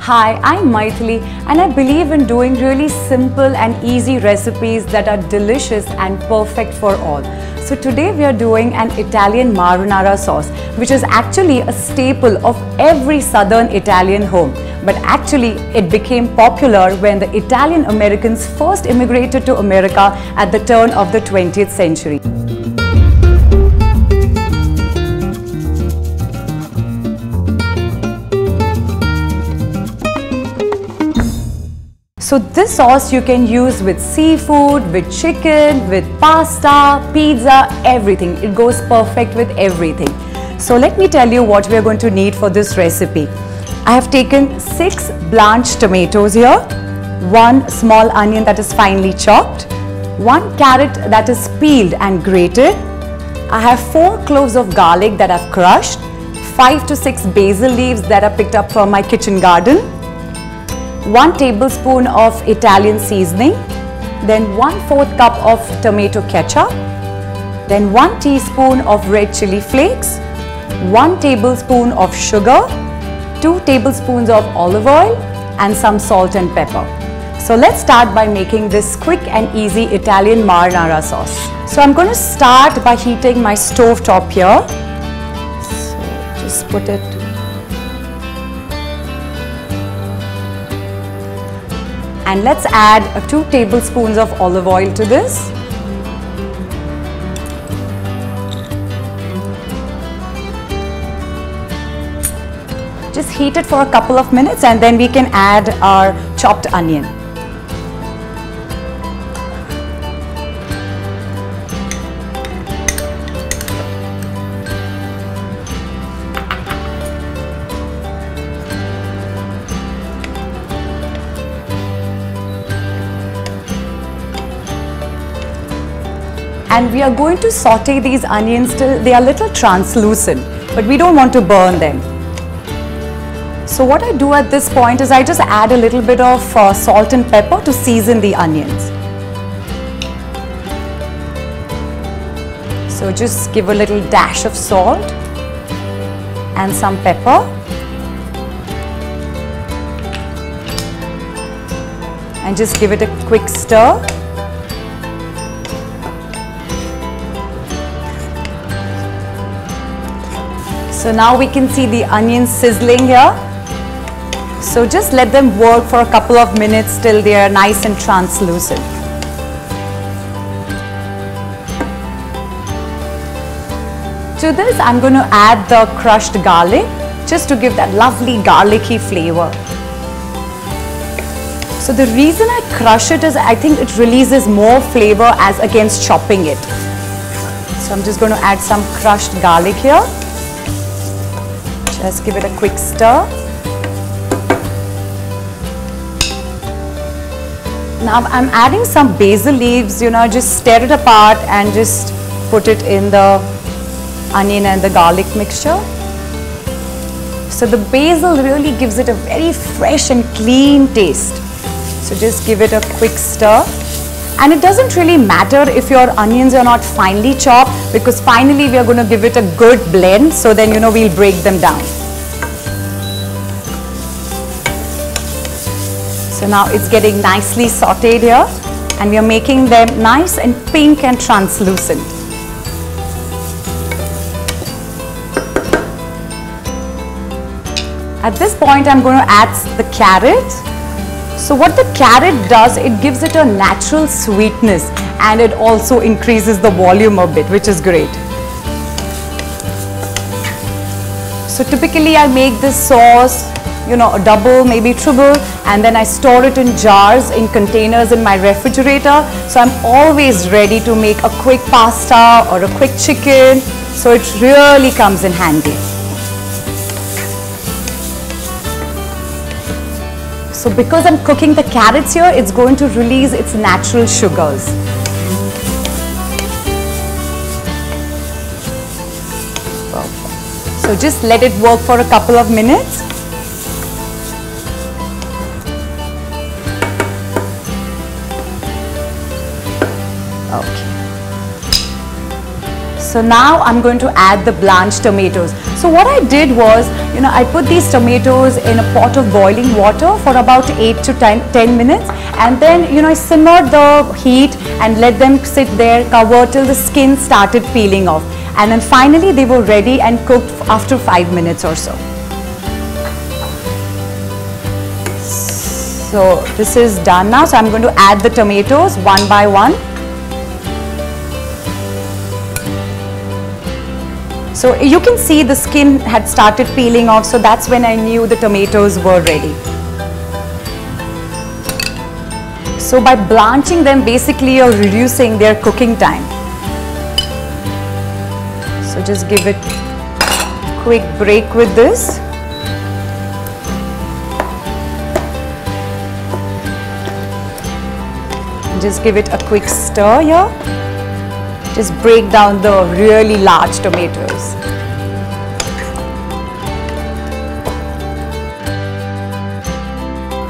Hi, I'm Maithily and I believe in doing really simple and easy recipes that are delicious and perfect for all. So today we are doing an Italian marinara sauce, which is actually a staple of every southern Italian home. But actually it became popular when the Italian Americans first immigrated to America at the turn of the 20th century. So this sauce you can use with seafood, with chicken, with pasta, pizza, everything. It goes perfect with everything. So let me tell you what we are going to need for this recipe. I have taken 6 blanched tomatoes here, 1 small onion that is finely chopped, 1 carrot that is peeled and grated. I have 4 cloves of garlic that I've crushed, 5 to 6 basil leaves that I picked up from my kitchen garden, 1 tablespoon of Italian seasoning, then 1/4 cup of tomato ketchup, then 1 teaspoon of red chili flakes, 1 tablespoon of sugar, 2 tablespoons of olive oil and some salt and pepper. So let's start by making this quick and easy Italian marinara sauce. So I'm going to start by heating my stove top here. So just put it. And let's add 2 tablespoons of olive oil to this. Just heat it for a couple of minutes and then we can add our chopped onion. And we are going to saute these onions till they are a little translucent, but we don't want to burn them. So what I do at this point is I just add a little bit of salt and pepper to season the onions. So just give a little dash of salt and some pepper. And just give it a quick stir. So now we can see the onions sizzling here. So just let them work for a couple of minutes till they are nice and translucent. To this I'm going to add the crushed garlic just to give that lovely garlicky flavor. So the reason I crush it is I think it releases more flavor as against chopping it. So I'm just going to add some crushed garlic here. Just give it a quick stir. Now I'm adding some basil leaves, just stir it apart and just put it in the onion and the garlic mixture. So the basil really gives it a very fresh and clean taste. So just give it a quick stir. And it doesn't really matter if your onions are not finely chopped, because finally we are going to give it a good blend, so then we'll break them down. So now it's getting nicely sauteed here and we are making them nice and pink and translucent. At this point I'm going to add the carrot. So what the carrot does, it gives it a natural sweetness and it also increases the volume a bit, which is great. So typically I make this sauce, a double, maybe triple, and then I store it in jars, in containers in my refrigerator. So I'm always ready to make a quick pasta or a quick chicken. So it really comes in handy. So because I'm cooking the carrots here, it's going to release its natural sugars. Perfect. So just let it work for a couple of minutes. Okay. So now I'm going to add the blanched tomatoes. So what I did was, I put these tomatoes in a pot of boiling water for about 8 to 10 minutes, and then, I simmered the heat and let them sit there covered till the skin started peeling off. And then finally they were ready and cooked after 5 minutes or so. So this is done now. So I'm going to add the tomatoes one by one. So you can see the skin had started peeling off, so that's when I knew the tomatoes were ready. So by blanching them, basically you're reducing their cooking time. So just give it a quick break with this. And just give it a quick stir here. Just break down the really large tomatoes.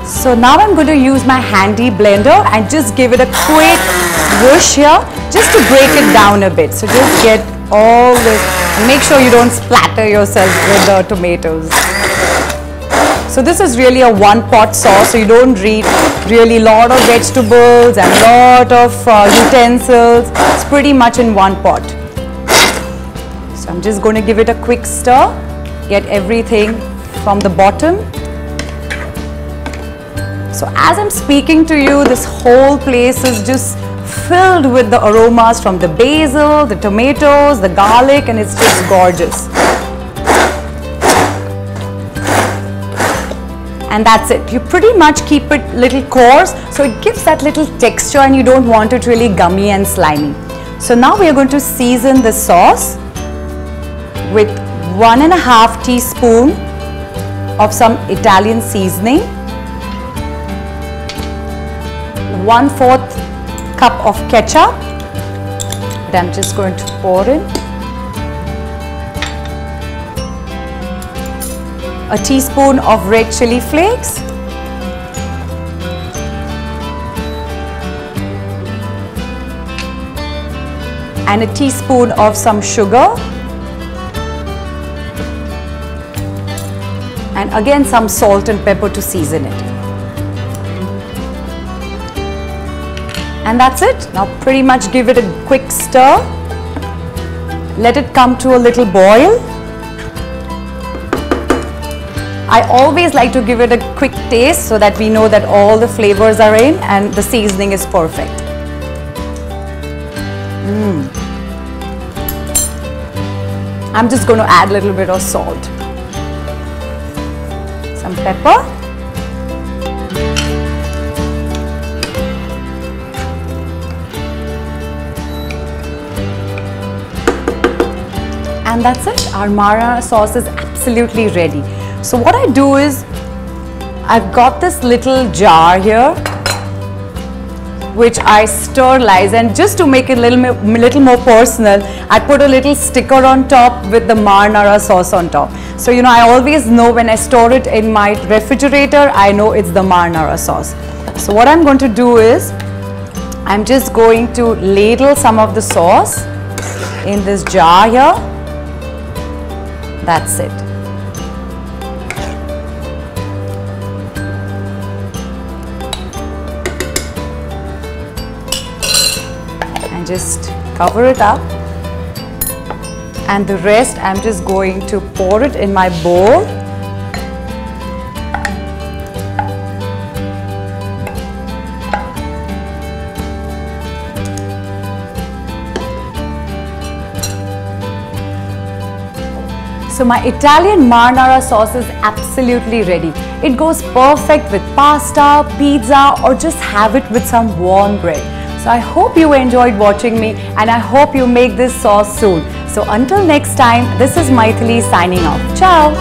So now I'm going to use my handy blender and just give it a quick whoosh here, just to break it down a bit. So just get all this, and make sure you don't splatter yourself with the tomatoes. So this is really a one-pot sauce, so you don't need really lot of vegetables and lot of utensils. It's pretty much in one pot. So I'm just going to give it a quick stir, get everything from the bottom. So as I'm speaking to you, this whole place is just filled with the aromas from the basil, the tomatoes, the garlic, and it's just gorgeous. And that's it. You pretty much keep it little coarse, so it gives that little texture and you don't want it really gummy and slimy. So now we are going to season the sauce with 1.5 teaspoon of some Italian seasoning, 1/4 cup of ketchup that I'm just going to pour in, a teaspoon of red chili flakes, and a teaspoon of some sugar, and again some salt and pepper to season it. And that's it. Now pretty much give it a quick stir, let it come to a little boil. I always like to give it a quick taste so that we know that all the flavors are in and the seasoning is perfect. I'm just going to add a little bit of salt, some pepper, and that's it. Our marinara sauce is absolutely ready. So what I do is, I've got this little jar here which I sterilize, and just to make it a little more personal, I put a little sticker on top with the marinara sauce on top. So I always know when I store it in my refrigerator, I know it's the marinara sauce. So what I'm going to do is, I'm just going to ladle some of the sauce in this jar here. That's it. Just cover it up, and the rest I'm just going to pour it in my bowl. So my Italian marinara sauce is absolutely ready. It goes perfect with pasta, pizza, or just have it with some warm bread. So I hope you enjoyed watching me, and I hope you make this sauce soon. So until next time, this is Maithily signing off. Ciao!